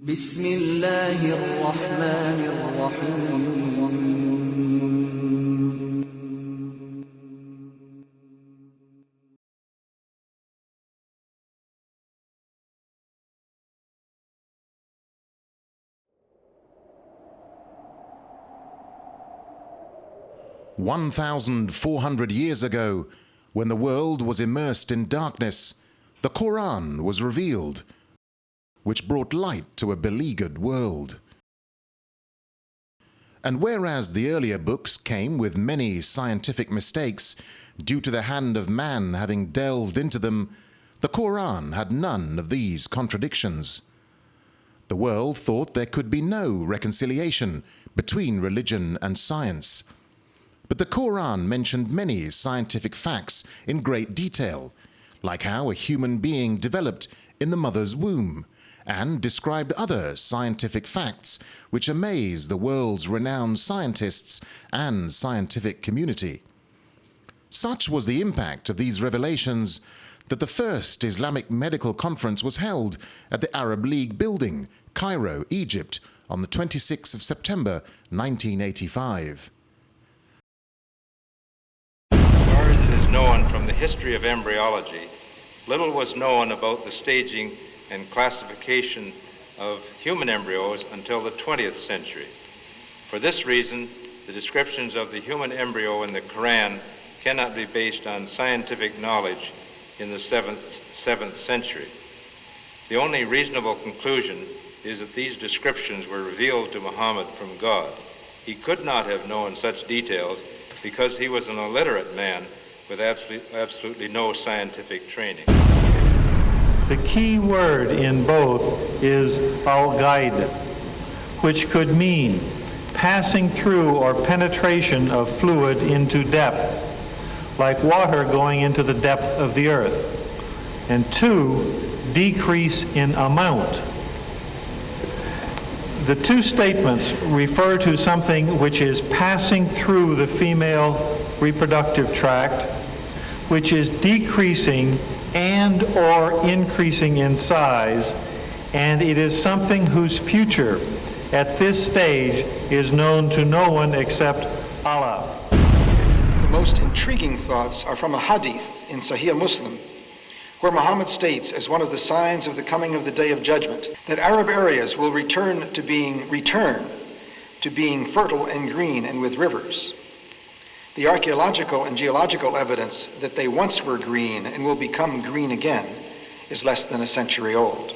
بسم الله الرحمن الرحيم 1,400 years ago, when the world was immersed in darkness, the Qur'an was revealed, which brought light to a beleaguered world. And whereas the earlier books came with many scientific mistakes due to the hand of man having delved into them, the Qur'an had none of these contradictions. The world thought there could be no reconciliation between religion and science. But the Qur'an mentioned many scientific facts in great detail, like how a human being developed in the mother's womb, and described other scientific facts which amaze the world's renowned scientists and scientific community. Such was the impact of these revelations that the first Islamic medical conference was held at the Arab League building, Cairo, Egypt, on the 26th of September 1985. As far as it is known from the history of embryology, little was known about the staging and classification of human embryos until the 20th century. For this reason, the descriptions of the human embryo in the Qur'an cannot be based on scientific knowledge in the 7th century. The only reasonable conclusion is that these descriptions were revealed to Muhammad from God. He could not have known such details because he was an illiterate man with absolutely no scientific training. The key word in both is al-ghaid, which could mean passing through or penetration of fluid into depth, like water going into the depth of the earth. And two, decrease in amount. The two statements refer to something which is passing through the female reproductive tract, which is decreasing and or increasing in size, and it is something whose future at this stage is known to no one except Allah. The most intriguing thoughts are from a hadith in Sahih Muslim, where Muhammad states as one of the signs of the coming of the Day of Judgment that Arab areas will return to being fertile and green and with rivers. The archaeological and geological evidence that they once were green and will become green again is less than a century old.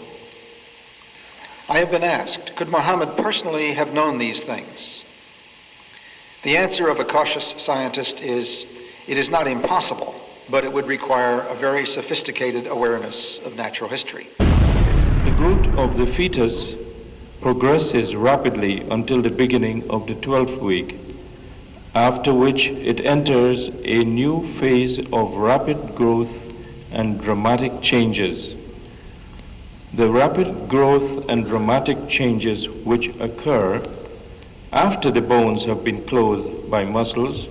I have been asked, could Muhammad personally have known these things? The answer of a cautious scientist is, it is not impossible, but it would require a very sophisticated awareness of natural history. The growth of the fetus progresses rapidly until the beginning of the 12th week, after which it enters a new phase of rapid growth and dramatic changes. The rapid growth and dramatic changes which occur after the bones have been clothed by muscles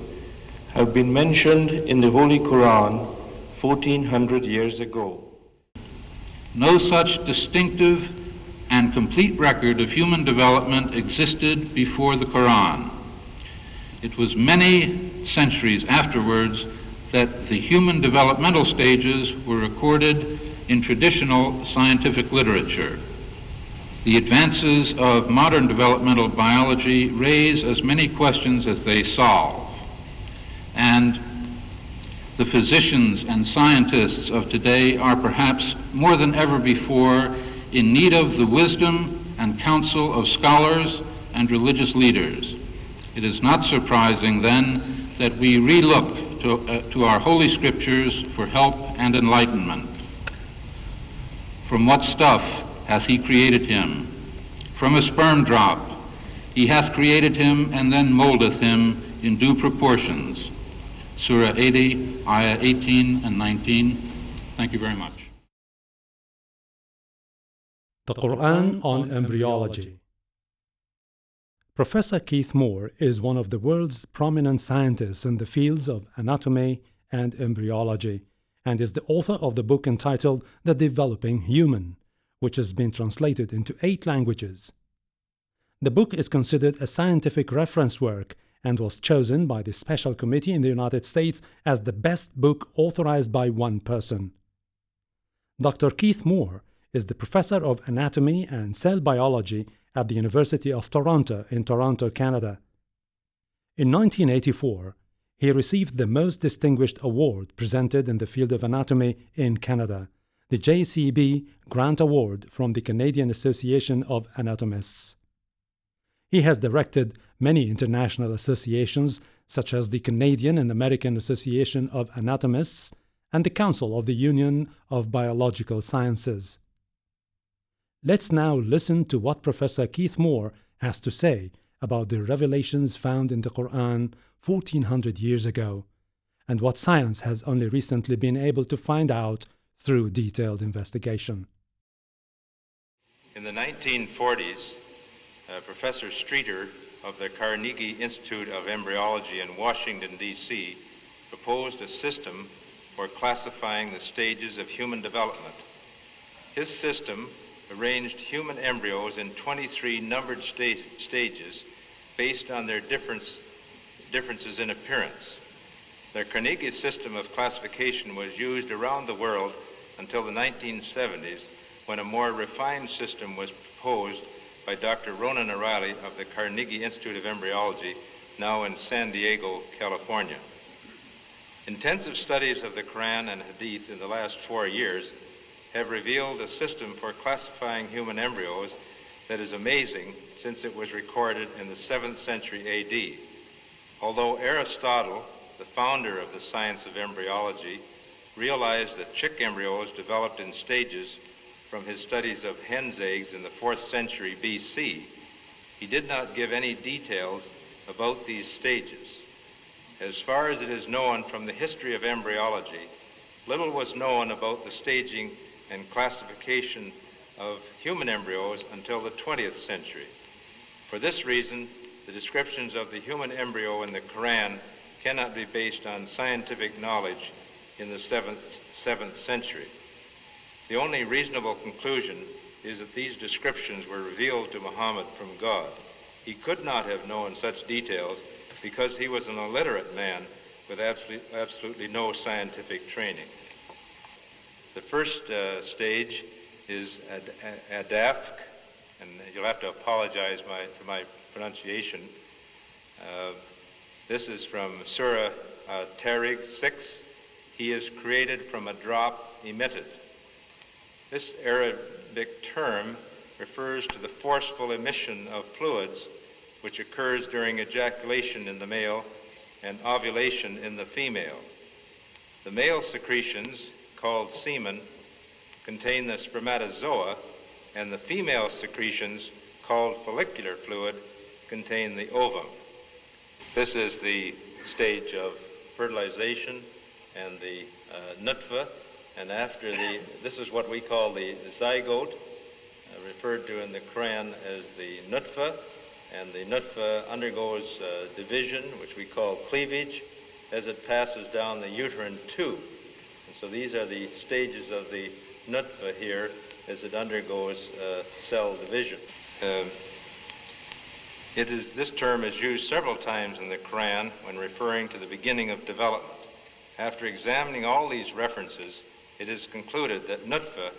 have been mentioned in the Holy Qur'an 1400 years ago. No such distinctive and complete record of human development existed before the Qur'an. It was many centuries afterwards that the human developmental stages were recorded in traditional scientific literature. The advances of modern developmental biology raise as many questions as they solve, and the physicians and scientists of today are perhaps more than ever before in need of the wisdom and counsel of scholars and religious leaders. It is not surprising then that we relook to our holy scriptures for help and enlightenment. From what stuff hath he created him? From a sperm drop. He hath created him and then moldeth him in due proportions. Surah 80, Ayah 18 and 19. Thank you very much. The Qur'an on Embryology. Professor Keith Moore is one of the world's prominent scientists in the fields of anatomy and embryology, and is the author of the book entitled The Developing Human, which has been translated into 8 languages. The book is considered a scientific reference work and was chosen by the Special Committee in the United States as the best book authorized by one person. Dr. Keith Moore is the professor of anatomy and cell biology at the University of Toronto in Toronto, Canada. In 1984, he received the most distinguished award presented in the field of anatomy in Canada, the JCB Grant Award from the Canadian Association of Anatomists. He has directed many international associations, such as the Canadian and American Association of Anatomists and the Council of the Union of Biological Sciences. Let's now listen to what Professor Keith Moore has to say about the revelations found in the Qur'an 1400 years ago, and what science has only recently been able to find out through detailed investigation. In the 1940s, Professor Streeter of the Carnegie Institute of Embryology in Washington, D.C., proposed a system for classifying the stages of human development. His system arranged human embryos in 23 numbered stages based on their differences in appearance. The Carnegie system of classification was used around the world until the 1970s, when a more refined system was proposed by Dr. Ronan O'Reilly of the Carnegie Institute of Embryology, now in San Diego, California. Intensive studies of the Qur'an and Hadith in the last 4 years have revealed a system for classifying human embryos that is amazing, since it was recorded in the 7th century A.D. Although Aristotle, the founder of the science of embryology, realized that chick embryos developed in stages from his studies of hen's eggs in the 4th century B.C., he did not give any details about these stages. As far as it is known from the history of embryology, little was known about the staging and classification of human embryos until the 20th century. For this reason, the descriptions of the human embryo in the Qur'an cannot be based on scientific knowledge in the 7th century. The only reasonable conclusion is that these descriptions were revealed to Muhammad from God. He could not have known such details because he was an illiterate man with absolutely no scientific training. The first stage is Adafk, and you'll have to apologize for my pronunciation. This is from Surah Tariq 6. He is created from a drop emitted. This Arabic term refers to the forceful emission of fluids which occurs during ejaculation in the male and ovulation in the female. The male secretions, called semen, contain the spermatozoa, and the female secretions, called follicular fluid, contain the ovum. This is the stage of fertilization and the nutfa, and after this is what we call the zygote, referred to in the Qur'an as the nutfa, and the nutfa undergoes division, which we call cleavage, as it passes down the uterine tube. And so these are the stages of the nutfa here as it undergoes cell division. This term is used several times in the Qur'an when referring to the beginning of development. After examining all these references, it is concluded that nutfa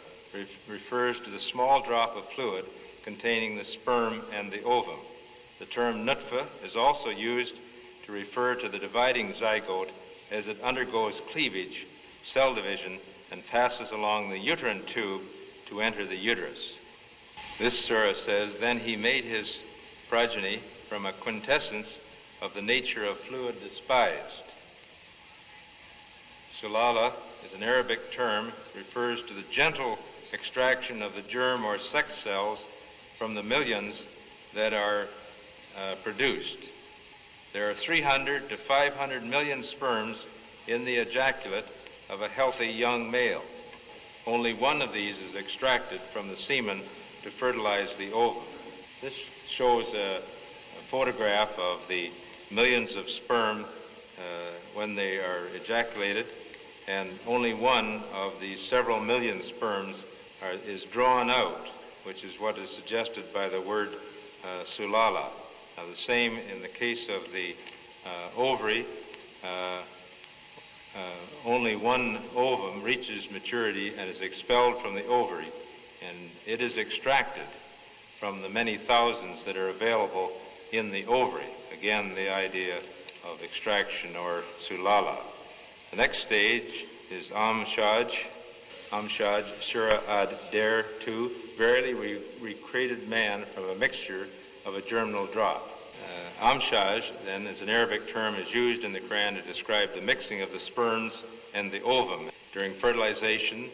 refers to the small drop of fluid containing the sperm and the ovum. The term nutfa is also used to refer to the dividing zygote as it undergoes cleavage, cell division, and passes along the uterine tube to enter the uterus. This surah says, "Then he made his progeny from a quintessence of the nature of fluid despised." Sulala is an Arabic term, refers to the gentle extraction of the germ or sex cells from the millions that are produced. There are 300 to 500 million sperms in the ejaculate of a healthy young male. Only one of these is extracted from the semen to fertilize the ovum. This shows a photograph of the millions of sperm when they are ejaculated, and only one of the several million sperms is drawn out, which is what is suggested by the word sulala. Now, the same in the case of the ovary. Only one ovum reaches maturity and is expelled from the ovary, and it is extracted from the many thousands that are available in the ovary. Again, the idea of extraction or sulala. The next stage is Amshaj, Surah ad-Der 2. Verily we created man from a mixture of a germinal drop. Amshaj, then, is an Arabic term, is used in the Qur'an to describe the mixing of the sperms and the ovum. During fertilization,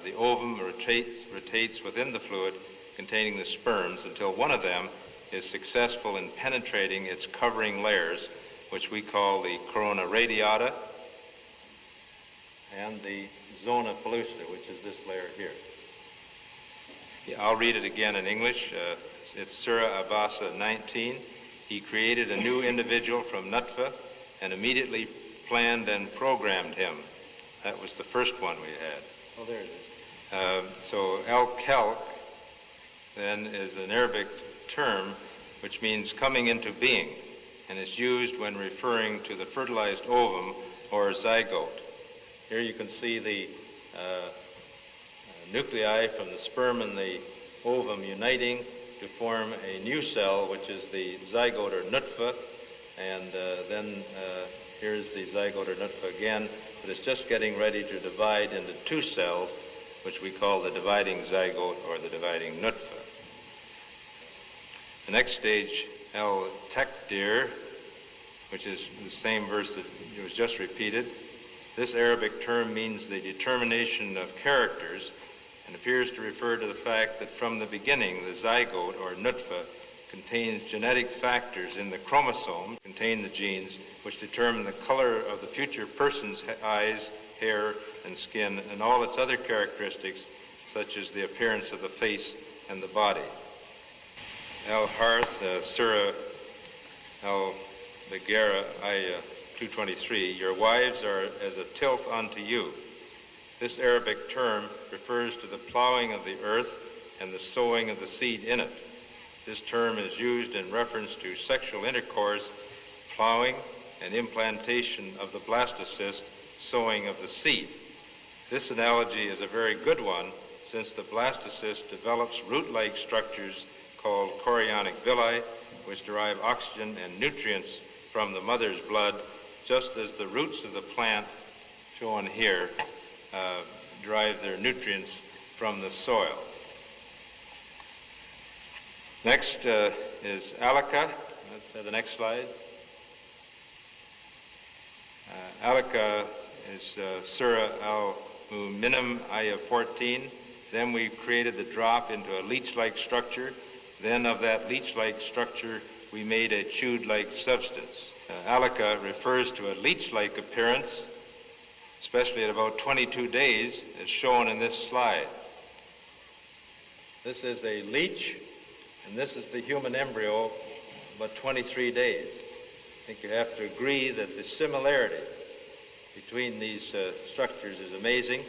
the ovum rotates within the fluid containing the sperms until one of them is successful in penetrating its covering layers, which we call the corona radiata and the zona pellucida, which is this layer here. Yeah, I'll read it again in English. It's Surah Abasa 19. He created a new individual from Nutfa and immediately planned and programmed him. That was the first one we had. Oh, there it is. So al-Khalq then is an Arabic term which means coming into being, and is used when referring to the fertilized ovum or zygote. Here you can see the nuclei from the sperm and the ovum uniting to form a new cell, which is the zygote or nutfa, and then here's the zygote or nutfa again, but it's just getting ready to divide into two cells, which we call the dividing zygote or the dividing nutfa. The next stage, al-Takdir, which is the same verse that was just repeated. This Arabic term means the determination of characters and appears to refer to the fact that from the beginning, the zygote or nutfa contains genetic factors in the chromosome, contain the genes, which determine the color of the future person's eyes, hair, and skin, and all its other characteristics, such as the appearance of the face and the body. Al-Harth, Surah Al-Bagara, Ayah 223, your wives are as a tilth unto you. This Arabic term refers to the plowing of the earth and the sowing of the seed in it. This term is used in reference to sexual intercourse, plowing, and implantation of the blastocyst, sowing of the seed. This analogy is a very good one, since the blastocyst develops root-like structures called chorionic villi, which derive oxygen and nutrients from the mother's blood, just as the roots of the plant, shown here, derive their nutrients from the soil. Next is Alaka. Let's have the next slide. Alaka is Surah Al-Mu'minun, Ayah 14. Then we created the drop into a leech-like structure. Then of that leech-like structure, we made a chewed-like substance. Alaka refers to a leech-like appearance, especially at about 22 days, as shown in this slide. This is a leech, and this is the human embryo, about 23 days. I think you have to agree that the similarity between these structures is amazing,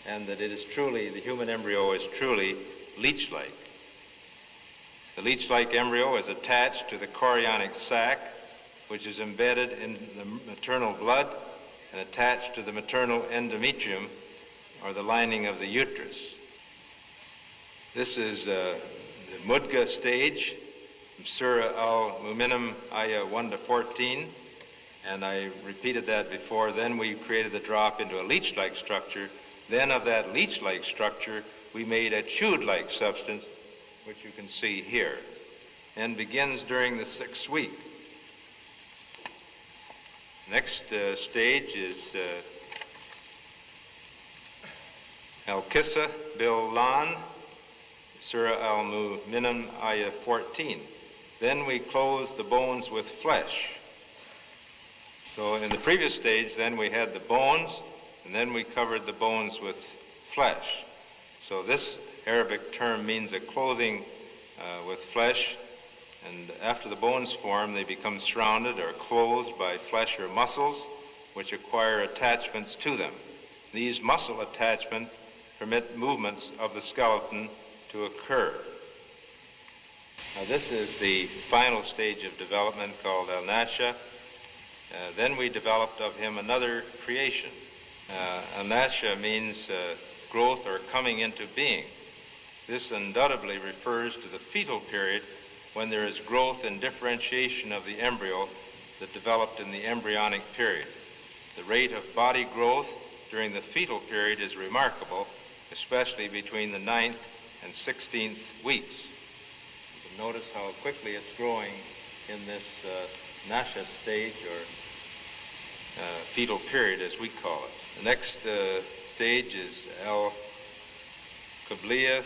and that it is truly, the human embryo is truly leech-like. The leech-like embryo is attached to the chorionic sac, which is embedded in the maternal blood and attached to the maternal endometrium, or the lining of the uterus. This is the Mudga stage, from Surah Al-Mu'minun, Ayah 1 to 14, and I repeated that before. Then we created the drop into a leech-like structure. Then of that leech-like structure, we made a chewed-like substance, which you can see here, and begins during the 6th week. Next stage is Al-Kissa Bil-Lan, Surah Al-Mu'minun, Ayah 14. Then we clothe the bones with flesh. So in the previous stage, then we had the bones, and then we covered the bones with flesh. So this Arabic term means a clothing with flesh, and after the bones form, they become surrounded or clothed by flesh or muscles, which acquire attachments to them. These muscle attachments permit movements of the skeleton to occur. Now this is the final stage of development called al-nasha. Then we developed of him another creation. Al-nasha means growth or coming into being. This undoubtedly refers to the fetal period when there is growth and differentiation of the embryo that developed in the embryonic period. The rate of body growth during the fetal period is remarkable, especially between the 9th and 16th weeks. You can notice how quickly it's growing in this nasha stage, or fetal period as we call it. The next stage is al-qabliya.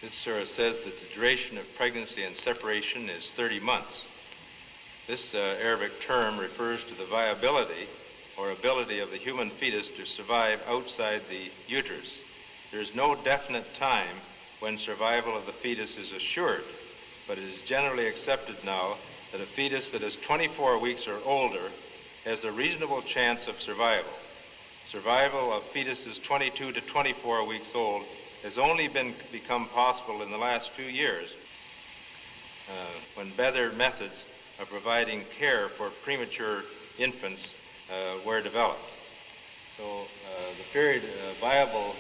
This surah says that the duration of pregnancy and separation is 30 months. This Arabic term refers to the viability or ability of the human fetus to survive outside the uterus. There is no definite time when survival of the fetus is assured, but it is generally accepted now that a fetus that is 24 weeks or older has a reasonable chance of survival. Survival of fetuses 22 to 24 weeks old has only become possible in the last few years when better methods of providing care for premature infants were developed. So the period viable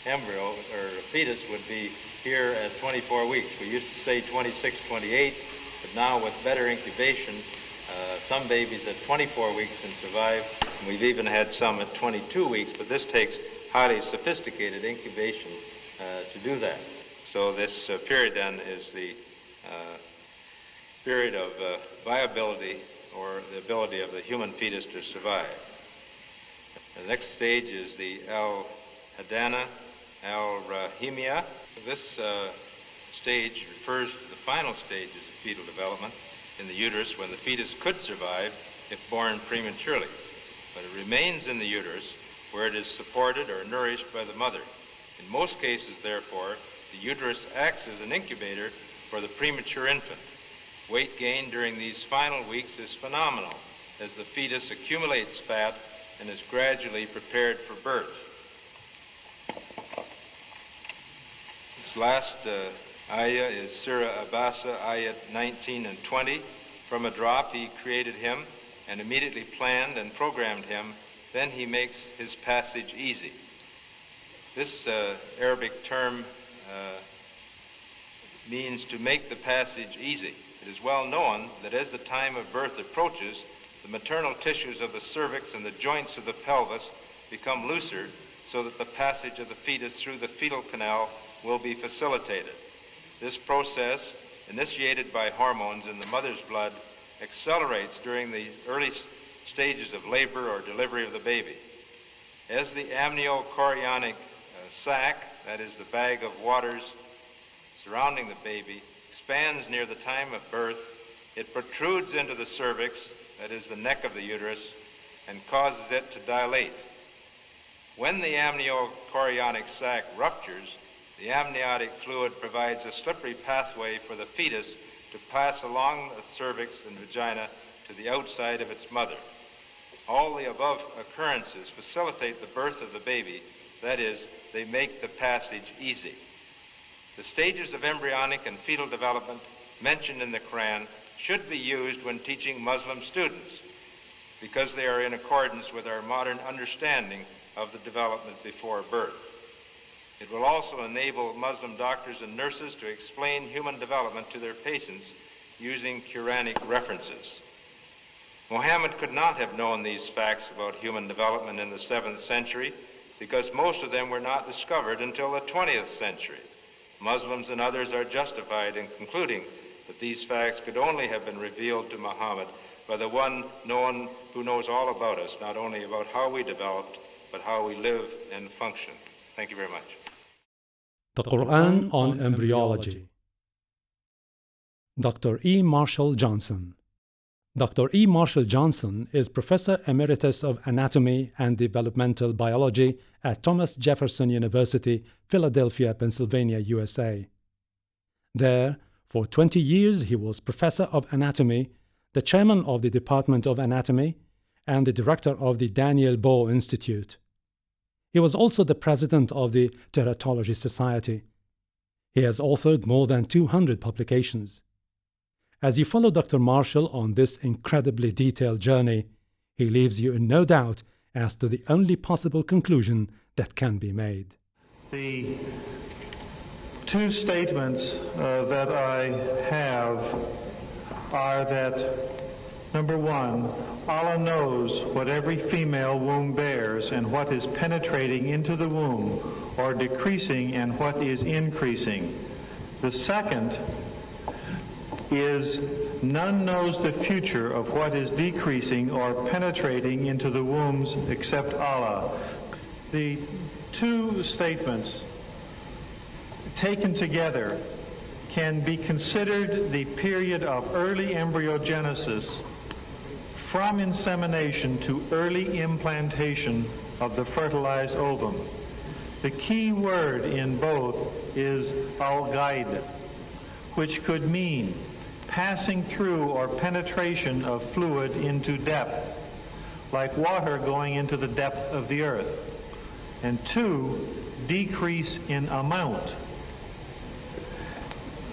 embryo or fetus would be here at 24 weeks. We used to say 26, 28, but now with better incubation, some babies at 24 weeks can survive, and we've even had some at 22 weeks, but this takes highly sophisticated incubation to do that. So this period then is the period of viability or the ability of the human fetus to survive. The next stage is the al-hadana, al-rahimia. This stage refers to the final stages of fetal development in the uterus when the fetus could survive if born prematurely, but it remains in the uterus where it is supported or nourished by the mother. In most cases, therefore, the uterus acts as an incubator for the premature infant. Weight gain during these final weeks is phenomenal as the fetus accumulates fat and is gradually prepared for birth. This last ayah is Surah Abasa, ayat 19 and 20. From a drop he created him and immediately planned and programmed him. Then he makes his passage easy. This Arabic term means to make the passage easy. It is well known that as the time of birth approaches, the maternal tissues of the cervix and the joints of the pelvis become looser so that the passage of the fetus through the fetal canal will be facilitated. This process, initiated by hormones in the mother's blood, accelerates during the early stages of labor or delivery of the baby. As the amniochorionic sac, that is the bag of waters surrounding the baby, expands near the time of birth, it protrudes into the cervix, that is the neck of the uterus, and causes it to dilate. When the amniochorionic sac ruptures, the amniotic fluid provides a slippery pathway for the fetus to pass along the cervix and vagina to the outside of its mother. All the above occurrences facilitate the birth of the baby, that is, they make the passage easy. The stages of embryonic and fetal development mentioned in the Qur'an should be used when teaching Muslim students because they are in accordance with our modern understanding of the development before birth. It will also enable Muslim doctors and nurses to explain human development to their patients using Quranic references. Muhammad could not have known these facts about human development in the 7th century because most of them were not discovered until the 20th century. Muslims and others are justified in concluding that these facts could only have been revealed to Muhammad by the one who knows all about us, not only about how we developed, but how we live and function. Thank you very much. The Qur'an on Embryology. Dr. E. Marshall Johnson. Dr. E. Marshall Johnson is Professor Emeritus of Anatomy and Developmental Biology at Thomas Jefferson University, Philadelphia, Pennsylvania, USA. There, for 20 years, he was Professor of Anatomy, the Chairman of the Department of Anatomy, and the Director of the Daniel Bohr Institute. He was also the president of the Teratology Society. He has authored more than 200 publications. As you follow Dr. Marshall on this incredibly detailed journey, he leaves you in no doubt as to the only possible conclusion that can be made. The two statements that I have are that, number one, Allah knows what every female womb bears and what is penetrating into the womb or decreasing and what is increasing. The second is none knows the future of what is decreasing or penetrating into the wombs except Allah. The two statements taken together can be considered the period of early embryogenesis from insemination to early implantation of the fertilized ovum. The key word in both is al-ghaid, which could mean passing through or penetration of fluid into depth, like water going into the depth of the earth. And two, decrease in amount.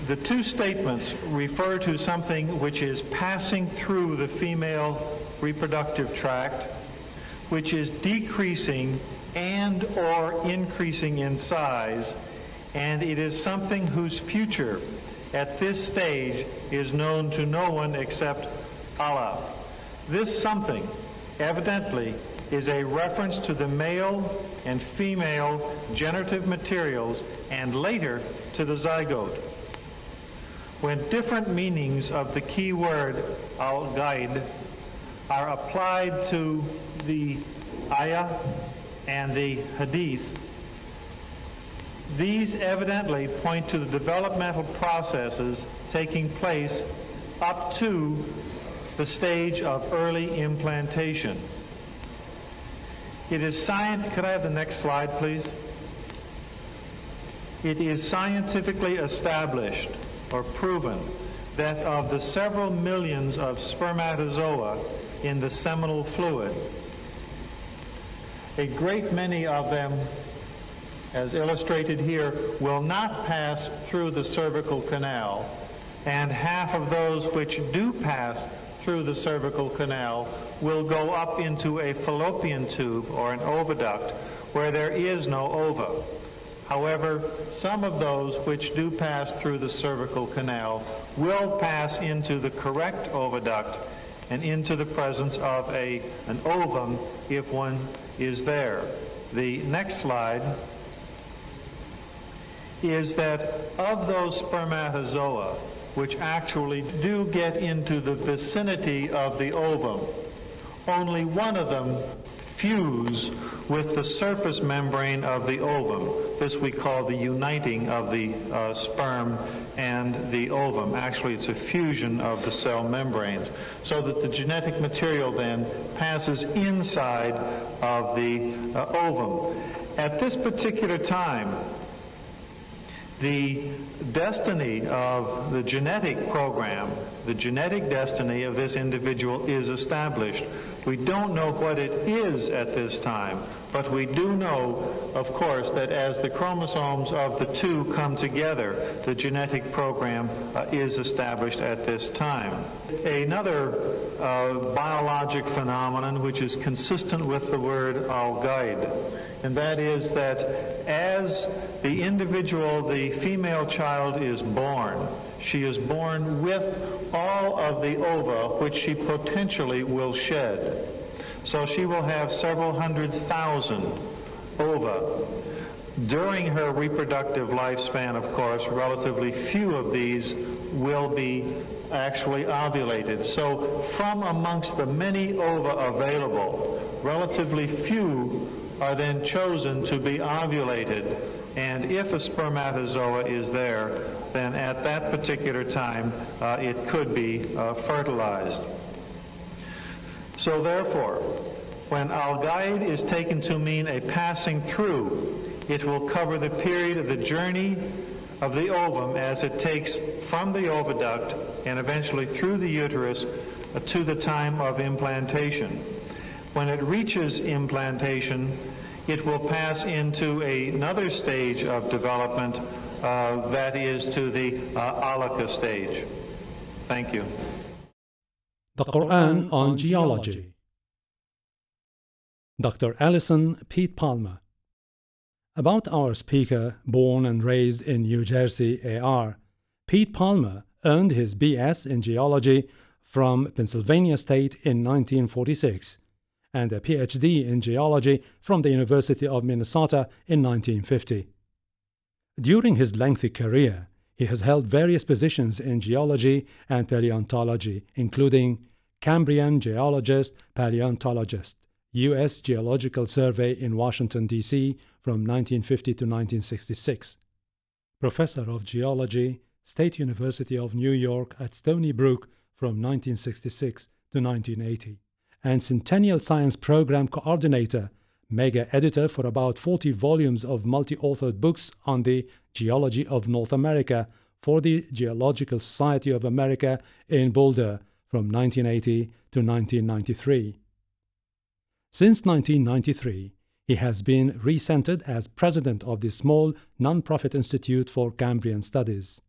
The two statements refer to something which is passing through the female reproductive tract, which is decreasing and or increasing in size, and it is something whose future at this stage is known to no one except Allah. This something evidently is a reference to the male and female generative materials and later to the zygote. When different meanings of the key word al-ghaid are applied to the ayah and the hadith, these evidently point to the developmental processes taking place up to the stage of early implantation. It is could I have the next slide, please? It is scientifically established or proven that of the several millions of spermatozoa in the seminal fluid, a great many of them, as illustrated here, will not pass through the cervical canal, and half of those which do pass through the cervical canal will go up into a fallopian tube or an oviduct where there is no ova. However, some of those which do pass through the cervical canal will pass into the correct oviduct and into the presence of an ovum if one is there. The next slide is that of those spermatozoa which actually do get into the vicinity of the ovum, only one of them fuse with the surface membrane of the ovum. This we call the uniting of the sperm and the ovum. Actually, it's a fusion of the cell membranes, so that the genetic material then passes inside of the ovum. At this particular time, the destiny of the genetic program, the genetic destiny of this individual is established. We don't know what it is at this time, but we do know, of course, that as the chromosomes of the two come together, the genetic program is established at this time. Another biologic phenomenon which is consistent with the word al-ghaid, and that is that as the individual, the female child, is born, she is born with all of the ova which she potentially will shed. So she will have several 100,000 ova. During her reproductive lifespan, of course, relatively few of these will be actually ovulated. So from amongst the many ova available, relatively few are then chosen to be ovulated. And if a spermatozoa is there, then at that particular time it could be fertilized. So therefore, when al-ghaid is taken to mean a passing through, it will cover the period of the journey of the ovum as it takes from the oviduct and eventually through the uterus to the time of implantation. When it reaches implantation, it will pass into another stage of development, that is to the alaka stage. Thank you. The Qur'an on Geology. Dr. Alison Pete Palmer. About our speaker, born and raised in New Jersey, AR, Pete Palmer earned his BS in geology from Pennsylvania State in 1946 and a PhD in geology from the University of Minnesota in 1950. During his lengthy career, he has held various positions in geology and paleontology, including Cambrian geologist, paleontologist, U.S. Geological Survey in Washington, D.C. from 1950 to 1966, Professor of Geology, State University of New York at Stony Brook from 1966 to 1980, and Centennial Science Program Coordinator, mega editor for about 40 volumes of multi-authored books on the geology of North America for the Geological Society of America in Boulder from 1980 to 1993. Since 1993, he has been recentered as president of the small non-profit Institute for Cambrian Studies.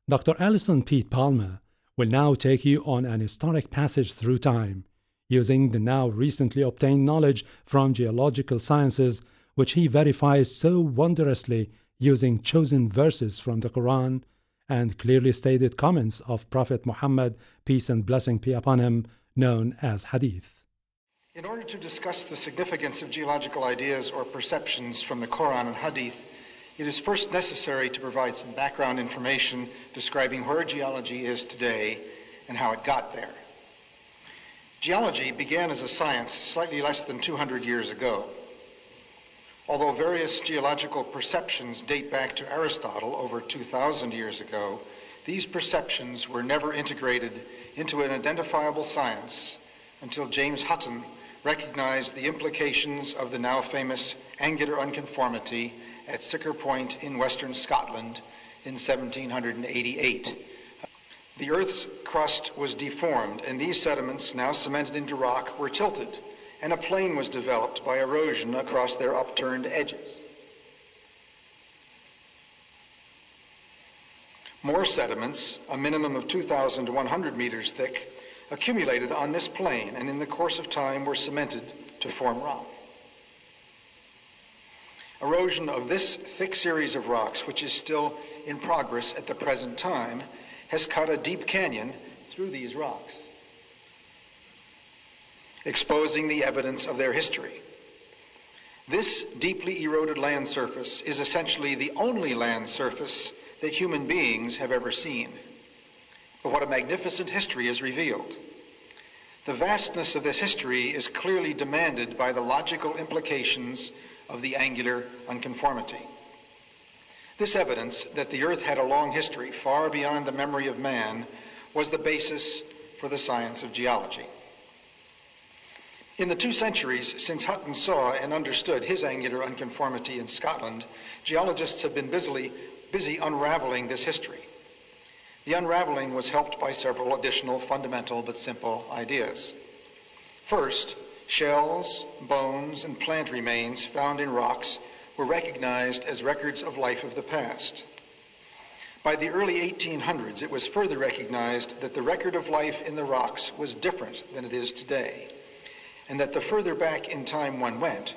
Dr. Alison Pete Palmer will now take you on an historic passage through time, using the now recently obtained knowledge from geological sciences, which he verifies so wondrously using chosen verses from the Qur'an and clearly stated comments of Prophet Muhammad, peace and blessing be upon him, known as Hadith. In order to discuss the significance of geological ideas or perceptions from the Qur'an and Hadith, it is first necessary to provide some background information describing where geology is today and how it got there. Geology began as a science slightly less than 200 years ago. Although various geological perceptions date back to Aristotle over 2,000 years ago, these perceptions were never integrated into an identifiable science until James Hutton recognized the implications of the now famous angular unconformity at Sicker Point in western Scotland in 1788. The Earth's crust was deformed, and these sediments, now cemented into rock, were tilted, and a plain was developed by erosion across their upturned edges. More sediments, a minimum of 2,100 meters thick, accumulated on this plain and in the course of time were cemented to form rock. Erosion of this thick series of rocks, which is still in progress at the present time, has cut a deep canyon through these rocks, exposing the evidence of their history. This deeply eroded land surface is essentially the only land surface that human beings have ever seen. But what a magnificent history is revealed. The vastness of this history is clearly demanded by the logical implications of the angular unconformity. This evidence that the Earth had a long history far beyond the memory of man was the basis for the science of geology. In the 2 centuries since Hutton saw and understood his angular unconformity in Scotland, geologists have been busy unraveling this history. The unraveling was helped by several additional fundamental but simple ideas. First, shells, bones, and plant remains found in rocks were recognized as records of life of the past. By the early 1800s, it was further recognized that the record of life in the rocks was different than it is today, and that the further back in time one went,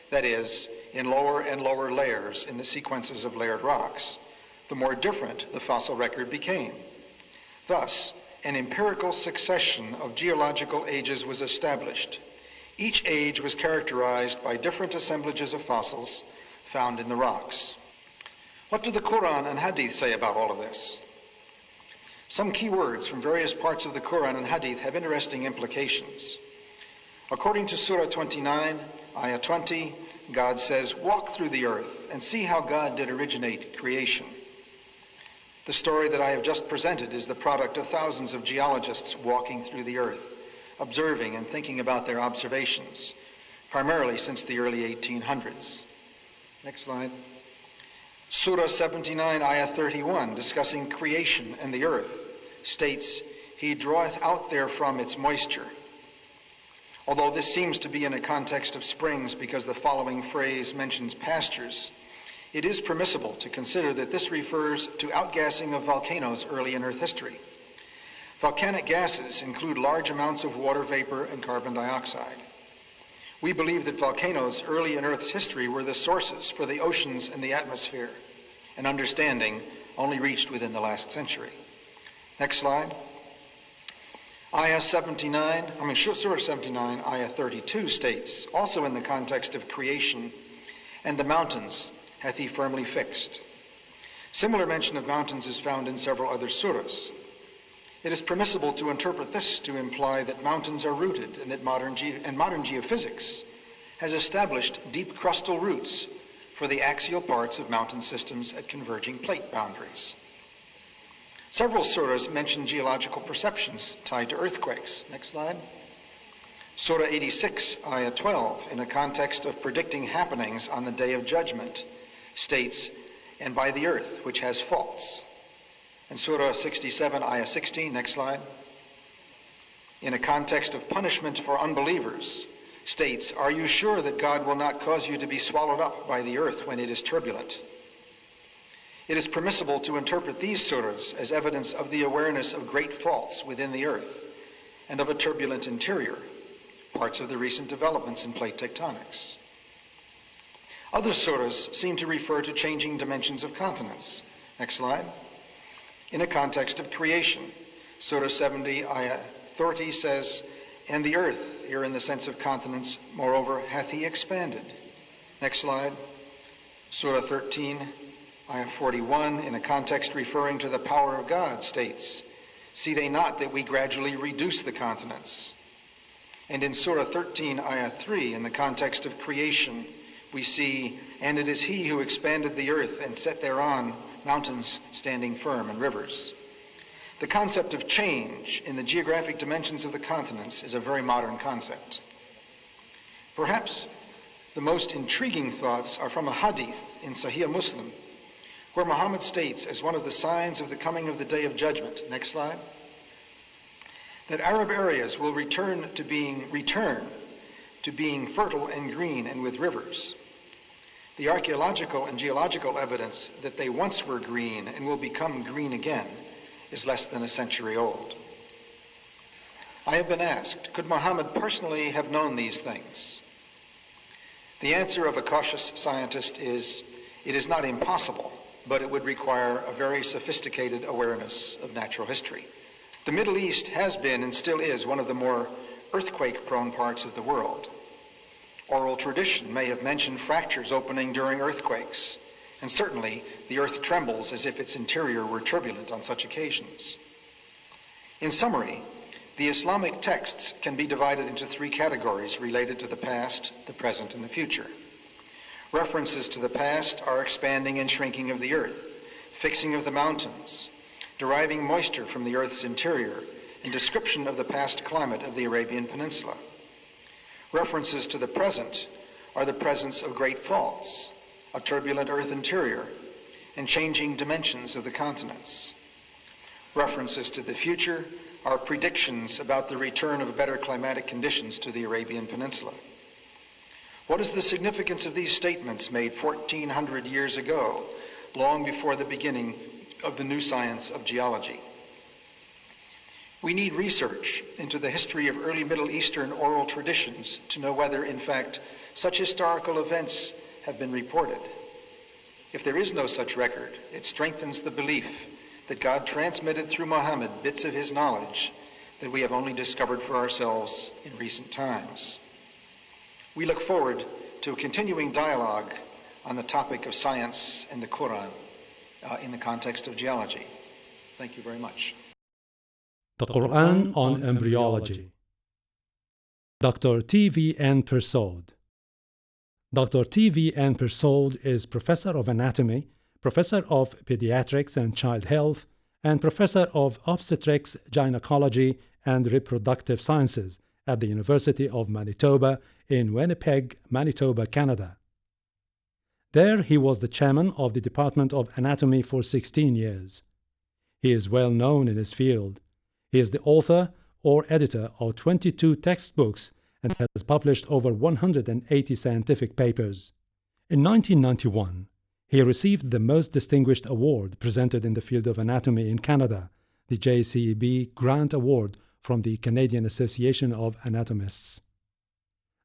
that is, in lower and lower layers in the sequences of layered rocks, the more different the fossil record became. Thus, an empirical succession of geological ages was established. Each age was characterized by different assemblages of fossils found in the rocks. What do the Qur'an and Hadith say about all of this? Some key words from various parts of the Qur'an and Hadith have interesting implications. According to Surah 29, Ayah 20, God says, "Walk through the earth and see how God did originate creation." The story that I have just presented is the product of thousands of geologists walking through the earth, observing and thinking about their observations, primarily since the early 1800s. Next slide. Surah 79, Ayah 31, discussing creation and the earth, states, "He draweth out therefrom its moisture." Although this seems to be in a context of springs because the following phrase mentions pastures, it is permissible to consider that this refers to outgassing of volcanoes early in Earth history. Volcanic gases include large amounts of water vapor and carbon dioxide. We believe that volcanoes early in Earth's history were the sources for the oceans and the atmosphere, an understanding only reached within the last century. Next slide. Surah 79, Ayah 32 states, also in the context of creation, "And the mountains hath he firmly fixed." Similar mention of mountains is found in several other surahs. It is permissible to interpret this to imply that mountains are rooted and that modern geophysics has established deep crustal roots for the axial parts of mountain systems at converging plate boundaries. Several surahs mention geological perceptions tied to earthquakes. Next slide. Surah 86, Ayah 12, in a context of predicting happenings on the Day of Judgment, states, "And by the earth, which has faults." And Surah 67, Ayah 16, next slide, in a context of punishment for unbelievers, states, "Are you sure that God will not cause you to be swallowed up by the earth when it is turbulent?" It is permissible to interpret these surahs as evidence of the awareness of great faults within the earth and of a turbulent interior, parts of the recent developments in plate tectonics. Other surahs seem to refer to changing dimensions of continents. Next slide. In a context of creation, Surah 70, Ayah 30 says, "And the earth," here in the sense of continents, "moreover, hath he expanded." Next slide. Surah 13, Ayah 41, in a context referring to the power of God, states, "See they not that we gradually reduce the continents?" And in Surah 13, Ayah 3, in the context of creation, we see, "And it is he who expanded the earth and set thereon mountains standing firm and rivers." The concept of change in the geographic dimensions of the continents is a very modern concept. Perhaps the most intriguing thoughts are from a hadith in Sahih Muslim, where Muhammad states, as one of the signs of the coming of the Day of Judgment, next slide, that Arab areas will return to being fertile and green and with rivers. The archaeological and geological evidence that they once were green and will become green again is less than a century old. I have been asked, could Muhammad personally have known these things? The answer of a cautious scientist is, it is not impossible, but it would require a very sophisticated awareness of natural history. The Middle East has been and still is one of the more earthquake-prone parts of the world. Oral tradition may have mentioned fractures opening during earthquakes, and certainly the earth trembles as if its interior were turbulent on such occasions. In summary, the Islamic texts can be divided into three categories related to the past, the present, and the future. References to the past are expanding and shrinking of the earth, fixing of the mountains, deriving moisture from the earth's interior, and description of the past climate of the Arabian Peninsula. References to the present are the presence of great faults, a turbulent earth interior, and changing dimensions of the continents. References to the future are predictions about the return of better climatic conditions to the Arabian Peninsula. What is the significance of these statements made 1,400 years ago, long before the beginning of the new science of geology? We need research into the history of early Middle Eastern oral traditions to know whether, in fact, such historical events have been reported. If there is no such record, it strengthens the belief that God transmitted through Muhammad bits of his knowledge that we have only discovered for ourselves in recent times. We look forward to a continuing dialogue on the topic of science and the Qur'an in the context of geology. Thank you very much. The Qur'an on Embryology. Dr. T.V.N. Persaud. Dr. T.V.N. Persaud is Professor of Anatomy, Professor of Pediatrics and Child Health, and Professor of Obstetrics, Gynecology, and Reproductive Sciences at the University of Manitoba in Winnipeg, Manitoba, Canada. There he was the chairman of the Department of Anatomy for 16 years. He is well known in his field. He is the author or editor of 22 textbooks and has published over 180 scientific papers. In 1991, he received the most distinguished award presented in the field of anatomy in Canada, the JCB Grant Award from the Canadian Association of Anatomists.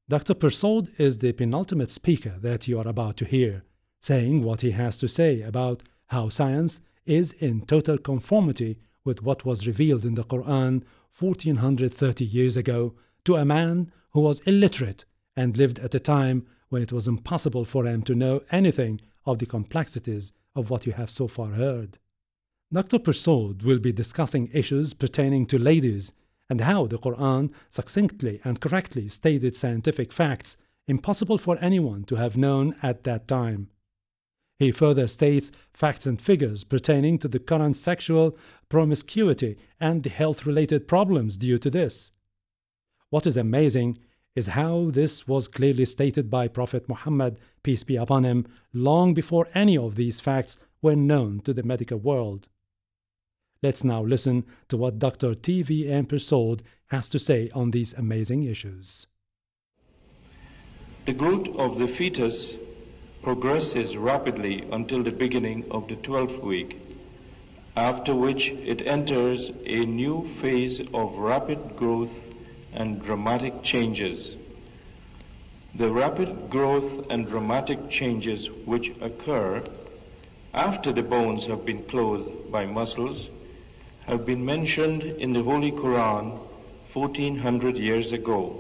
Dr. Persaud is the penultimate speaker that you are about to hear, saying what he has to say about how science is in total conformity with what was revealed in the Qur'an 1430 years ago to a man who was illiterate and lived at a time when it was impossible for him to know anything of the complexities of what you have so far heard. Dr. Persaud will be discussing issues pertaining to ladies and how the Qur'an succinctly and correctly stated scientific facts impossible for anyone to have known at that time. He further states facts and figures pertaining to the current sexual promiscuity and the health-related problems due to this. What is amazing is how this was clearly stated by Prophet Muhammad, peace be upon him, long before any of these facts were known to the medical world. Let's now listen to what Dr. T.V.M. Persaud has to say on these amazing issues. The growth of the fetus progresses rapidly until the beginning of the 12th week, after which it enters a new phase of rapid growth and dramatic changes. The rapid growth and dramatic changes which occur after the bones have been clothed by muscles have been mentioned in the Holy Qur'an 1400 years ago.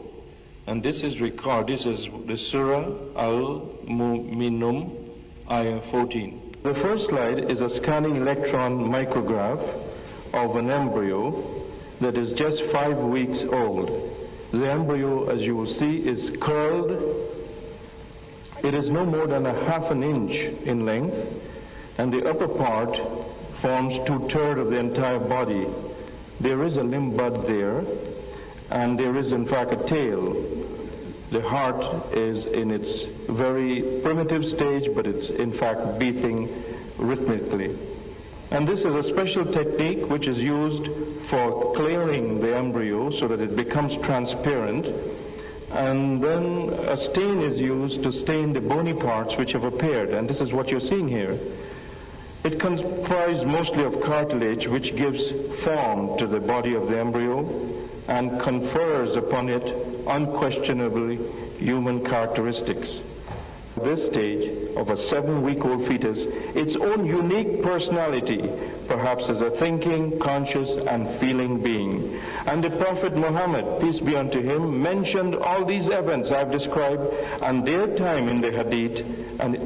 And this is the Surah Al-Mu'minun, Ayah 14. The first slide is a scanning electron micrograph of an embryo that is just 5 weeks old. The embryo, as you will see, is curled. It is no more than a half an inch in length, and the upper part forms 2/3 of the entire body. There is a limb bud there, and there is in fact a tail. The heart is in its very primitive stage, but it's in fact beating rhythmically. And this is a special technique which is used for clearing the embryo so that it becomes transparent, and then a stain is used to stain the bony parts which have appeared, and this is what you're seeing here. It comprises mostly of cartilage, which gives form to the body of the embryo and confers upon it unquestionably human characteristics. This stage of a 7-week-old fetus, its own unique personality, perhaps as a thinking, conscious, and feeling being. And the Prophet Muhammad, peace be unto him, mentioned all these events I've described and their time in the Hadith. And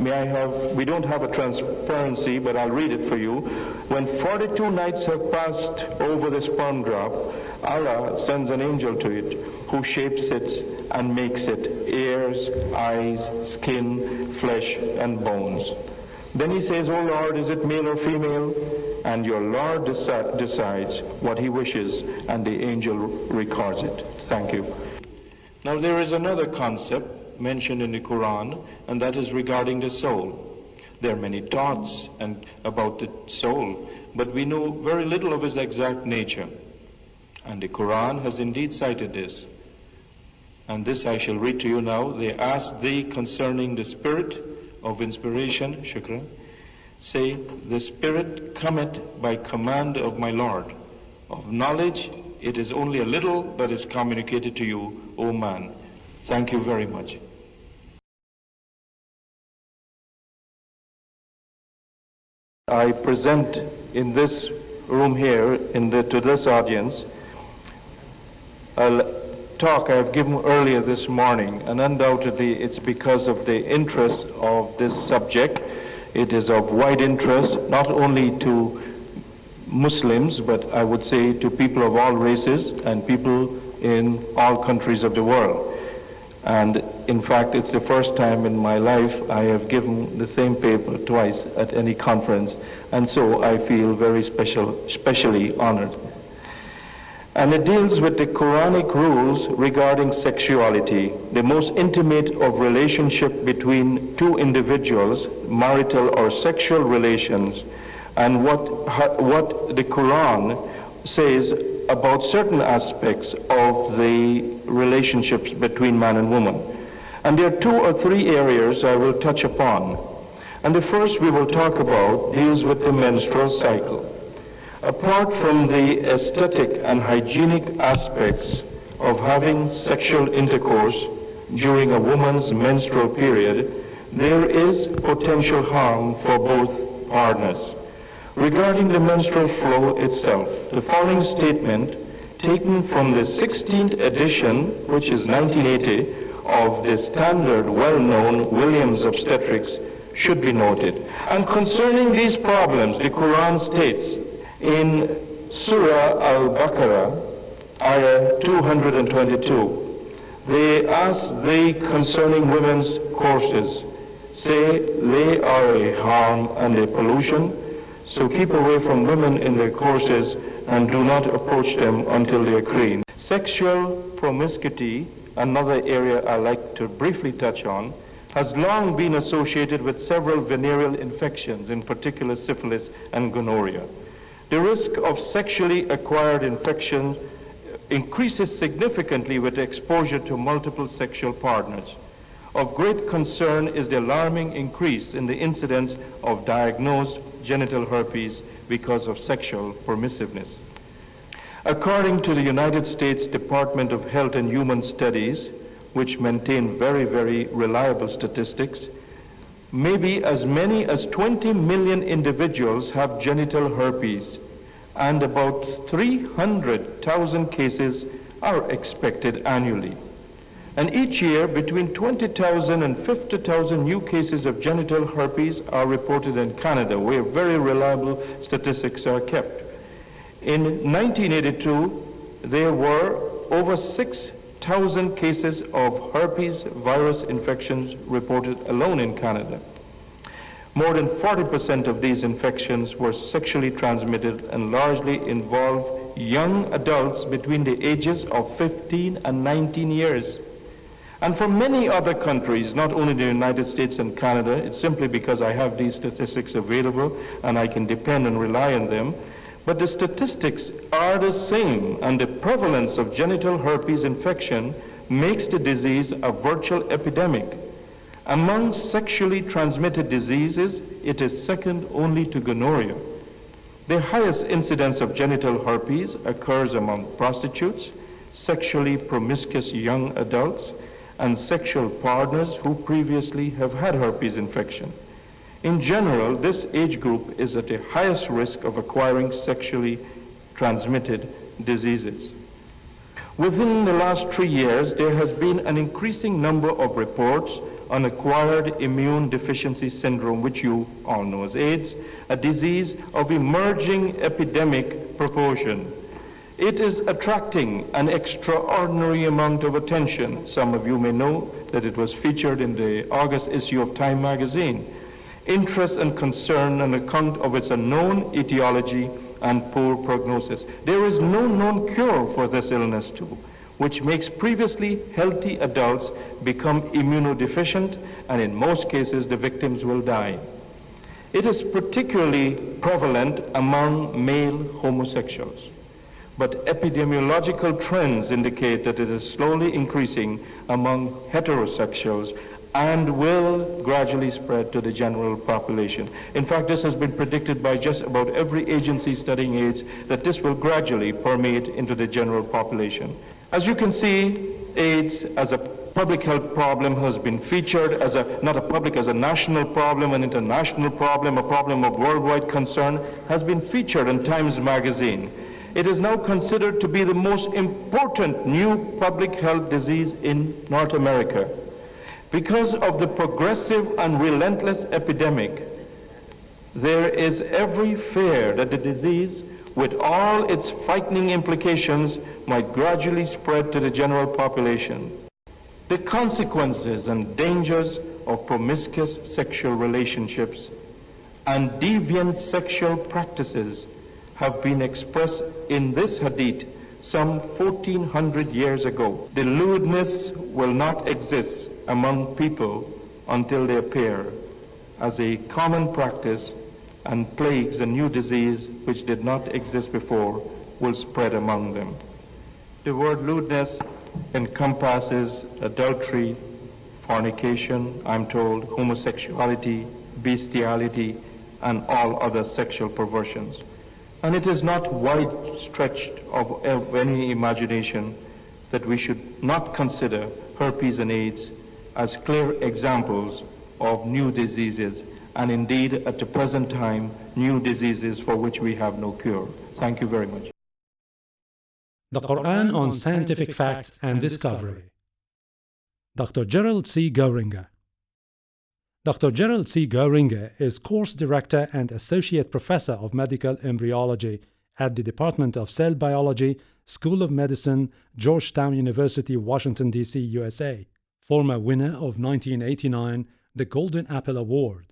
we don't have a transparency, but I'll read it for you. When 42 nights have passed over the sperm drop, Allah sends an angel to it, who shapes it and makes it ears, eyes, skin, flesh, and bones. Then he says, "O Lord, is it male or female?" And your Lord decides what he wishes, and the angel records it. Thank you. Now there is another concept mentioned in the Quran, and that is regarding the soul. There are many thoughts about the soul, but we know very little of its exact nature. And the Quran has indeed cited this. And this I shall read to you now. They ask thee concerning the spirit of inspiration, shukran. Say, the spirit cometh by command of my Lord. Of knowledge, it is only a little that is communicated to you, O man. Thank you very much. I present in this room here, to this audience, a talk I've given earlier this morning, and undoubtedly it's because of the interest of this subject. It is of wide interest, not only to Muslims, but I would say to people of all races and people in all countries of the world. And in fact, it's the first time in my life I have given the same paper twice at any conference, and so I feel very especially honored. And it deals with the Quranic rules regarding sexuality, the most intimate of relationship between two individuals, marital or sexual relations, and what the Quran says about certain aspects of the relationships between man and woman. And there are 2 or 3 areas I will touch upon. And the first we will talk about deals with the menstrual cycle. Apart from the aesthetic and hygienic aspects of having sexual intercourse during a woman's menstrual period, there is potential harm for both partners. Regarding the menstrual flow itself, the following statement, taken from the 16th edition, which is 1980, of the standard well-known Williams Obstetrics, should be noted. And concerning these problems, the Qur'an states in Surah Al-Baqarah, Ayah 222, they ask thee concerning women's courses, say they are a harm and a pollution, so keep away from women in their courses and do not approach them until they are clean. Sexual promiscuity, another area I like to briefly touch on, has long been associated with several venereal infections, in particular syphilis and gonorrhea. The risk of sexually acquired infection increases significantly with exposure to multiple sexual partners. Of great concern is the alarming increase in the incidence of diagnosed genital herpes because of sexual permissiveness. According to the United States Department of Health and Human Studies, which maintain very, very reliable statistics, maybe as many as 20 million individuals have genital herpes, and about 300,000 cases are expected annually. And each year, between 20,000 and 50,000 new cases of genital herpes are reported in Canada, where very reliable statistics are kept. In 1982, there were over 6,000 cases of herpes virus infections reported alone in Canada. More than 40% of these infections were sexually transmitted and largely involved young adults between the ages of 15 and 19 years. And for many other countries, not only the United States and Canada, it's simply because I have these statistics available and I can depend and rely on them, but the statistics are the same, and the prevalence of genital herpes infection makes the disease a virtual epidemic. Among sexually transmitted diseases, it is second only to gonorrhea. The highest incidence of genital herpes occurs among prostitutes, sexually promiscuous young adults, and sexual partners who previously have had herpes infection. In general, this age group is at the highest risk of acquiring sexually transmitted diseases. Within the last 3 years, there has been an increasing number of reports on acquired immune deficiency syndrome, which you all know as AIDS, a disease of emerging epidemic proportion. It is attracting an extraordinary amount of attention. Some of you may know that it was featured in the August issue of Time magazine. Interest and concern on account of its unknown etiology and poor prognosis. There is no known cure for this illness too, which makes previously healthy adults become immunodeficient, and in most cases the victims will die. It is particularly prevalent among male homosexuals, but epidemiological trends indicate that it is slowly increasing among heterosexuals and will gradually spread to the general population. In fact, this has been predicted by just about every agency studying AIDS, that this will gradually permeate into the general population. As you can see, AIDS as a public health problem has been featured as as a national problem, an international problem, a problem of worldwide concern, has been featured in Times magazine. It is now considered to be the most important new public health disease in North America. Because of the progressive and relentless epidemic, there is every fear that the disease, with all its frightening implications, might gradually spread to the general population. The consequences and dangers of promiscuous sexual relationships and deviant sexual practices have been expressed in this hadith some 1400 years ago. The lewdness will not exist among people until they appear as a common practice and plagues a new disease which did not exist before will spread among them. The word lewdness encompasses adultery, fornication, I'm told, homosexuality, bestiality, and all other sexual perversions. And it is not wide-stretched of any imagination that we should not consider herpes and AIDS as clear examples of new diseases, and indeed at the present time, new diseases for which we have no cure. Thank you very much. The Qur'an on Scientific Facts and Discovery. Dr. Gerald C. Goeringer. Dr. Gerald C. Goeringer is Course Director and Associate Professor of Medical Embryology at the Department of Cell Biology, School of Medicine, Georgetown University, Washington, D.C., USA. Former winner of 1989 the Golden Apple Award.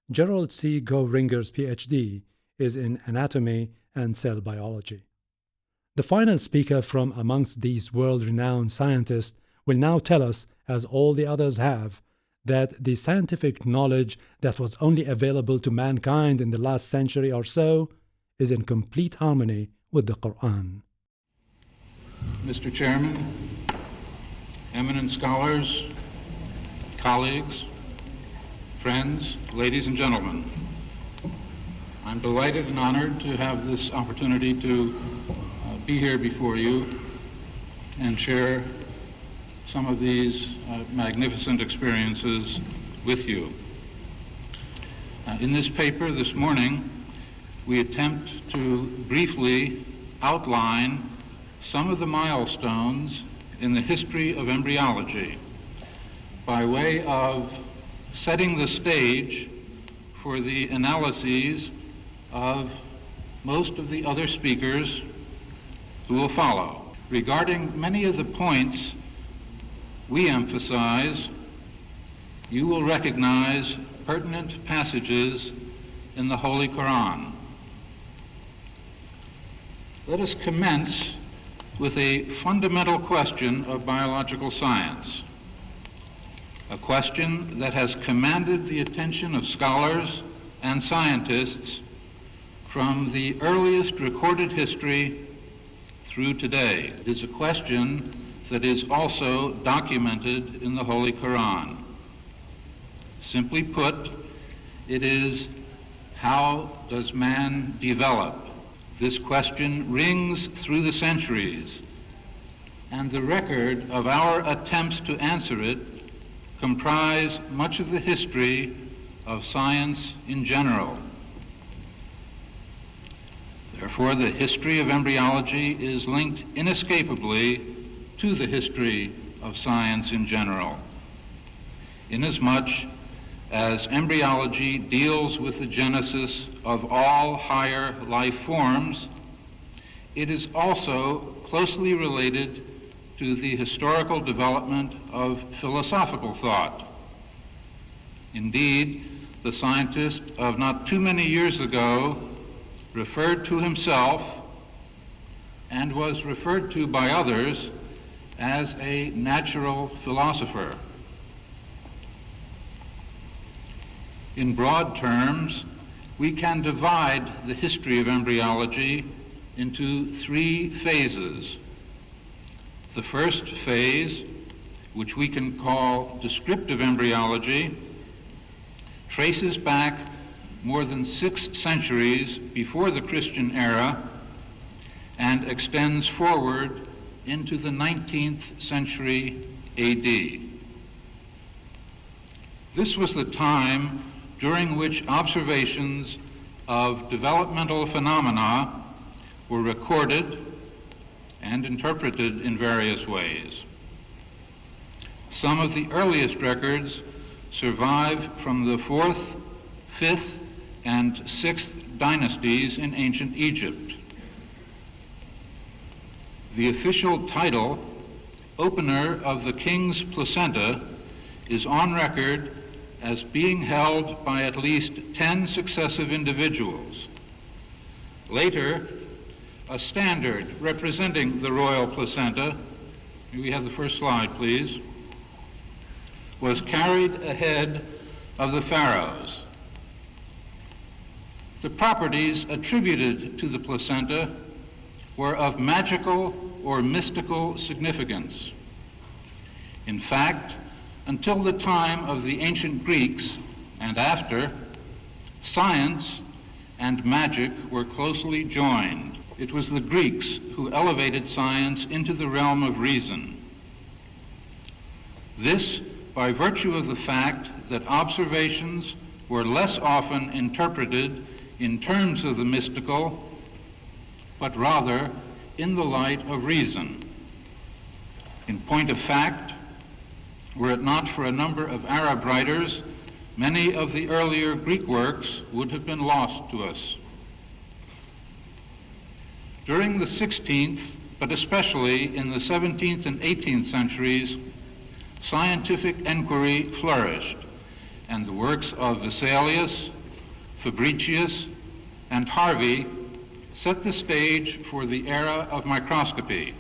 Gerald C. Goeringer's PhD is in anatomy and cell biology. The final speaker from amongst these world-renowned scientists will now tell us, as all the others have, that the scientific knowledge that was only available to mankind in the last century or so is in complete harmony with the Qur'an. Mr. Chairman, eminent scholars, colleagues, friends, ladies and gentlemen, I'm delighted and honored to have this opportunity to be here before you and share some of these magnificent experiences with you. In this paper this morning, we attempt to briefly outline some of the milestones in the history of embryology by way of setting the stage for the analyses of most of the other speakers who will follow. Regarding many of the points we emphasize, you will recognize pertinent passages in the Holy Qur'an. Let us commence with a fundamental question of biological science, a question that has commanded the attention of scholars and scientists from the earliest recorded history through today. It is a question that is also documented in the Holy Qur'an. Simply put, it is, how does man develop? This question rings through the centuries, and the record of our attempts to answer it comprise much of the history of science in general. Therefore, the history of embryology is linked inescapably to the history of science in general, inasmuch as embryology deals with the genesis of all higher life forms. It is also closely related to the historical development of philosophical thought. Indeed, the scientist of not too many years ago referred to himself, and was referred to by others, as a natural philosopher. In broad terms, we can divide the history of embryology into three phases. The first phase, which we can call descriptive embryology, traces back more than 6 centuries before the Christian era and extends forward into the 19th century AD. This was the time during which observations of developmental phenomena were recorded and interpreted in various ways. Some of the earliest records survive from the 4th, 5th, and 6th dynasties in ancient Egypt. The official title, Opener of the King's Placenta, is on record as being held by at least 10 successive individuals. Later, a standard representing the royal placenta, may we have the first slide, please, was carried ahead of the pharaohs. The properties attributed to the placenta were of magical or mystical significance. In fact, until the time of the ancient Greeks and after, science and magic were closely joined. It was the Greeks who elevated science into the realm of reason. This by virtue of the fact that observations were less often interpreted in terms of the mystical, but rather in the light of reason. In point of fact, were it not for a number of Arab writers, many of the earlier Greek works would have been lost to us. During the 16th, but especially in the 17th and 18th centuries, scientific enquiry flourished, and the works of Vesalius, Fabricius, and Harvey set the stage for the era of microscopy.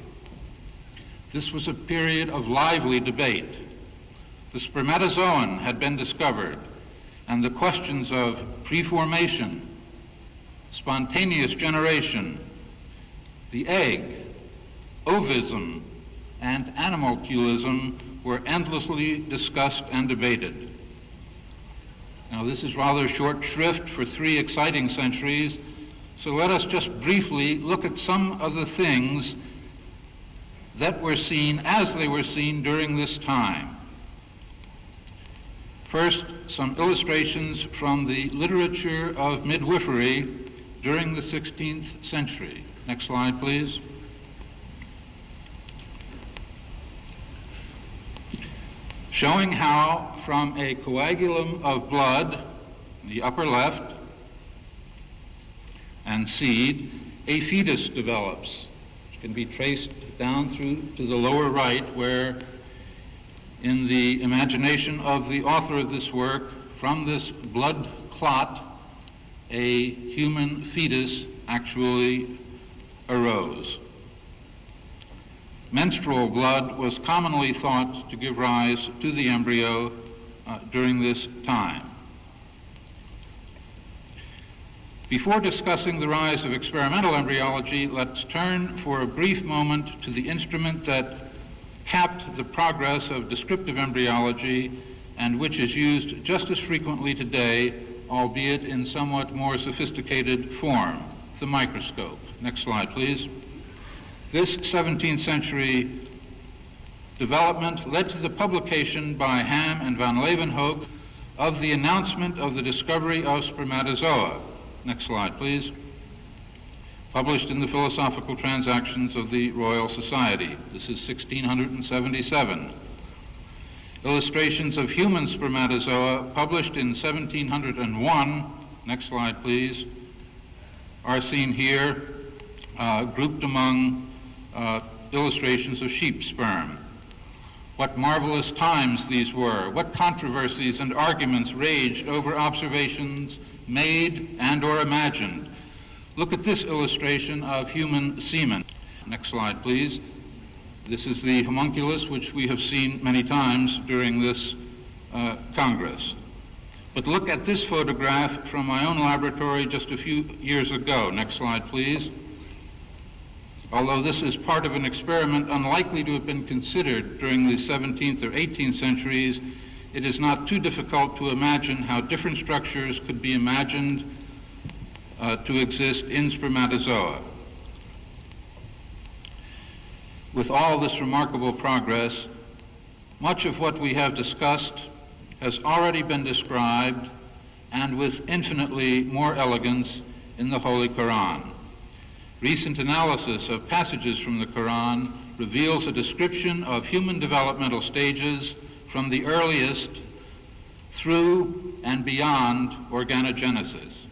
This was a period of lively debate. The spermatozoan had been discovered, and the questions of preformation, spontaneous generation, the egg, ovism, and animalculism were endlessly discussed and debated. Now, this is rather short shrift for 3 exciting centuries, so let us just briefly look at some of the things that were seen as they were seen during this time. First, some illustrations from the literature of midwifery during the 16th century. Next slide, please. Showing how from a coagulum of blood, in the upper left, and seed, a fetus develops, which can be traced down through to the lower right, where in the imagination of the author of this work, from this blood clot, a human fetus actually arose. Menstrual blood was commonly thought to give rise to the embryo during this time. Before discussing the rise of experimental embryology, let's turn for a brief moment to the instrument that capped the progress of descriptive embryology and which is used just as frequently today, albeit in somewhat more sophisticated form, the microscope. Next slide, please. This 17th century development led to the publication by Ham and van Leeuwenhoek of the announcement of the discovery of spermatozoa. Next slide, please. Published in the Philosophical Transactions of the Royal Society. This is 1677. Illustrations of human spermatozoa, published in 1701, next slide please, are seen here, grouped among illustrations of sheep sperm. What marvelous times these were, what controversies and arguments raged over observations made and or imagined. Look at this illustration of human semen. Next slide, please. This is the homunculus, which we have seen many times during this Congress. But look at this photograph from my own laboratory just a few years ago. Next slide, please. Although this is part of an experiment unlikely to have been considered during the 17th or 18th centuries, it is not too difficult to imagine how different structures could be imagined to exist in spermatozoa. With all this remarkable progress, much of what we have discussed has already been described, and with infinitely more elegance, in the Holy Qur'an. Recent analysis of passages from the Qur'an reveals a description of human developmental stages from the earliest through and beyond organogenesis.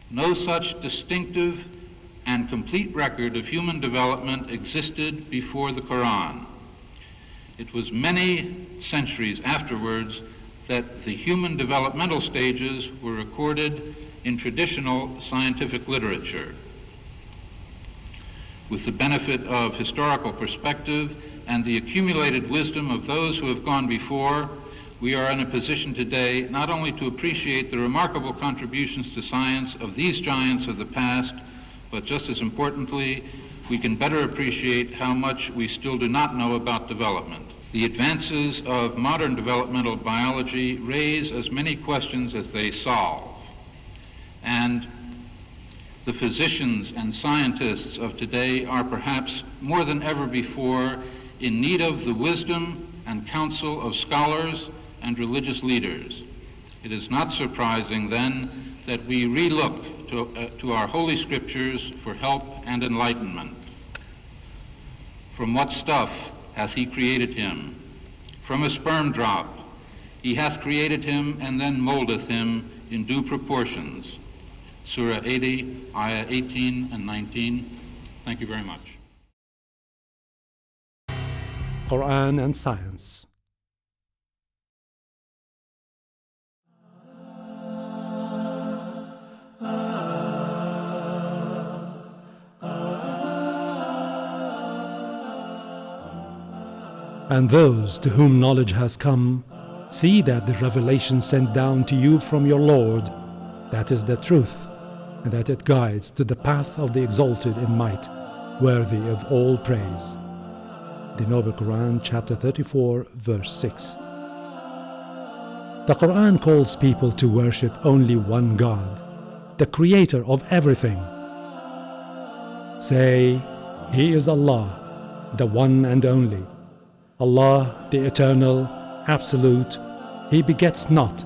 No such distinctive and complete record of human development existed before the Qur'an. It was many centuries afterwards that the human developmental stages were recorded in traditional scientific literature. With the benefit of historical perspective and the accumulated wisdom of those who have gone before, we are in a position today not only to appreciate the remarkable contributions to science of these giants of the past, but just as importantly, we can better appreciate how much we still do not know about development. The advances of modern developmental biology raise as many questions as they solve, and the physicians and scientists of today are perhaps more than ever before in need of the wisdom and counsel of scholars and religious leaders. It is not surprising then that we relook to our holy scriptures for help and enlightenment. From what stuff hath he created him? From a sperm drop. He hath created him and then moldeth him in due proportions. Surah 80, Ayah 18 and 19. Thank you very much. Quran and Science. And those to whom knowledge has come, see that the revelation sent down to you from your Lord, that is the truth, and that it guides to the path of the exalted in might, worthy of all praise. The Noble Quran, chapter 34, verse 6. The Quran calls people to worship only one God, the creator of everything. Say, He is Allah, the one and only. Allah, the Eternal, Absolute, He begets not,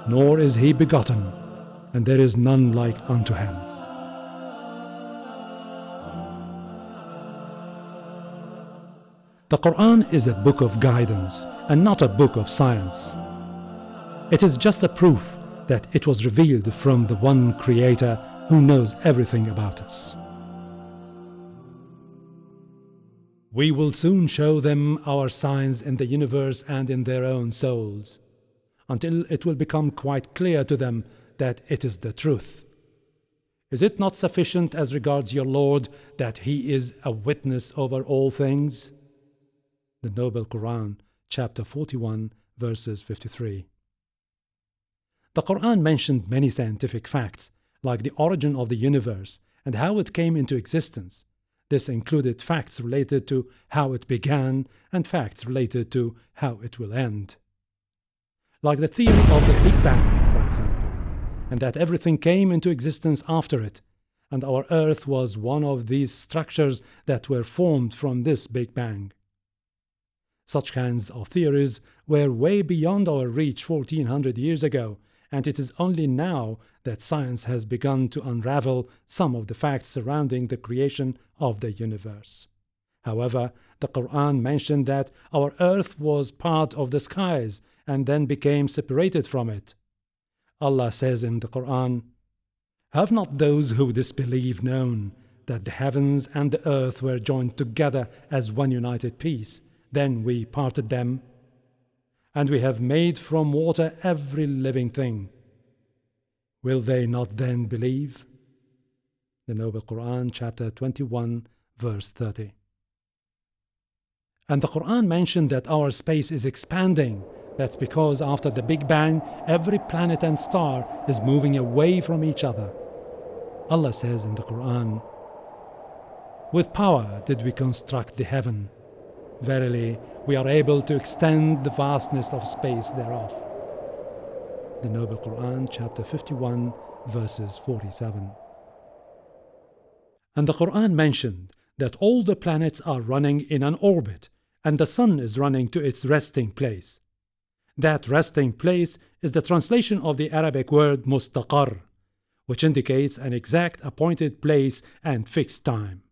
nor is He begotten, and there is none like unto Him. The Quran is a book of guidance and not a book of science. It is just a proof that it was revealed from the one Creator who knows everything about us. We will soon show them our signs in the universe and in their own souls, until it will become quite clear to them that it is the truth. Is it not sufficient as regards your Lord that He is a witness over all things? The Noble Quran, chapter 41, verses 53. The Quran mentioned many scientific facts, like the origin of the universe and how it came into existence. This included facts related to how it began and facts related to how it will end. Like the theory of the Big Bang, for example, and that everything came into existence after it, and our Earth was one of these structures that were formed from this Big Bang. Such kinds of theories were way beyond our reach 1400 years ago, and it is only now that science has begun to unravel some of the facts surrounding the creation of the universe. However, the Quran mentioned that our earth was part of the skies and then became separated from it. Allah says in the Quran, "Have not those who disbelieve known that the heavens and the earth were joined together as one united piece? Then we parted them. And we have made from water every living thing. Will they not then believe?" The Noble Quran, chapter 21, verse 30. And the Quran mentioned that our space is expanding. That's because after the Big Bang, every planet and star is moving away from each other. Allah says in the Quran, "With power did we construct the heaven. Verily, we are able to extend the vastness of space thereof." The Noble Quran, chapter 51, verses 47. And the Quran mentioned that all the planets are running in an orbit, and the sun is running to its resting place. That resting place is the translation of the Arabic word mustaqar, which indicates an exact appointed place and fixed time.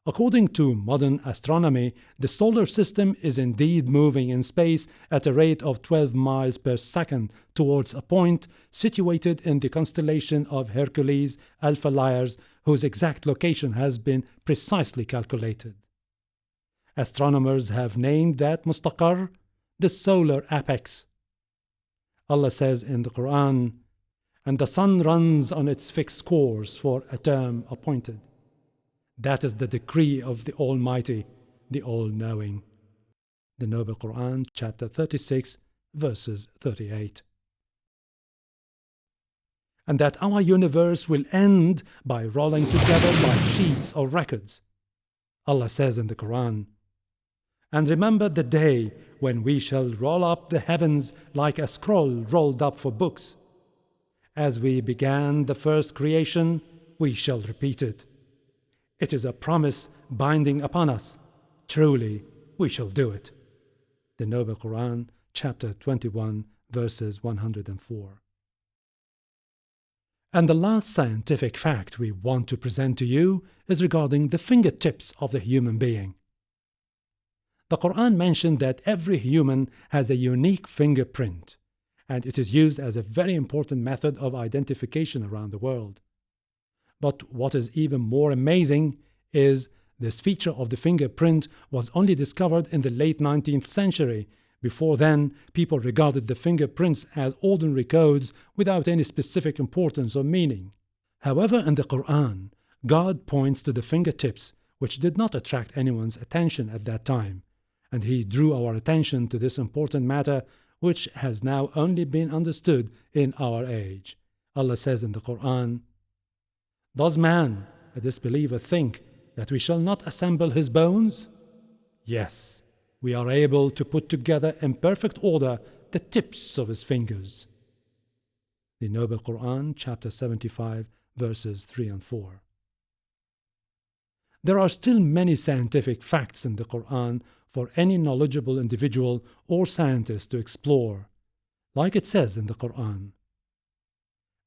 According to modern astronomy, the solar system is indeed moving in space at a rate of 12 miles per second towards a point situated in the constellation of Hercules Alpha Lyrae, whose exact location has been precisely calculated. Astronomers have named that mustaqar the solar apex. Allah says in the Quran, "And the sun runs on its fixed course for a term appointed." That is the decree of the Almighty, the All-Knowing. The Noble Quran, chapter 36, verses 38. and that our universe will end by rolling together like sheets or records. Allah says in the Qur'an, "And remember the day when we shall roll up the heavens like a scroll rolled up for books. As we began the first creation, we shall repeat it. It is a promise binding upon us. Truly, we shall do it." The Noble Qur'an, chapter 21, verses 104. And the last scientific fact we want to present to you is regarding the fingertips of the human being. The Qur'an mentioned that every human has a unique fingerprint, and it is used as a very important method of identification around the world. But what is even more amazing is this feature of the fingerprint was only discovered in the late 19th century. Before then, people regarded the fingerprints as ordinary codes without any specific importance or meaning. However, in the Qur'an, God points to the fingertips, which did not attract anyone's attention at that time, and He drew our attention to this important matter, which has now only been understood in our age. Allah says in the Qur'an, "Does man, a disbeliever, think that we shall not assemble his bones? Yes, we are able to put together in perfect order the tips of his fingers." The Noble Qur'an, chapter 75, verses 3 and 4. There are still many scientific facts in the Qur'an for any knowledgeable individual or scientist to explore. Like it says in the Qur'an,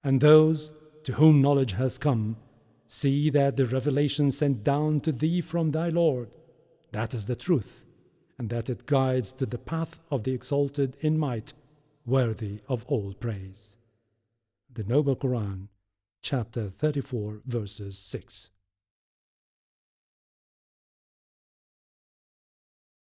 "And those to whom knowledge has come, see that the revelation sent down to thee from thy Lord, that is the truth, and that it guides to the path of the exalted in might, worthy of all praise." The Noble Qur'an, chapter 34, verses 6.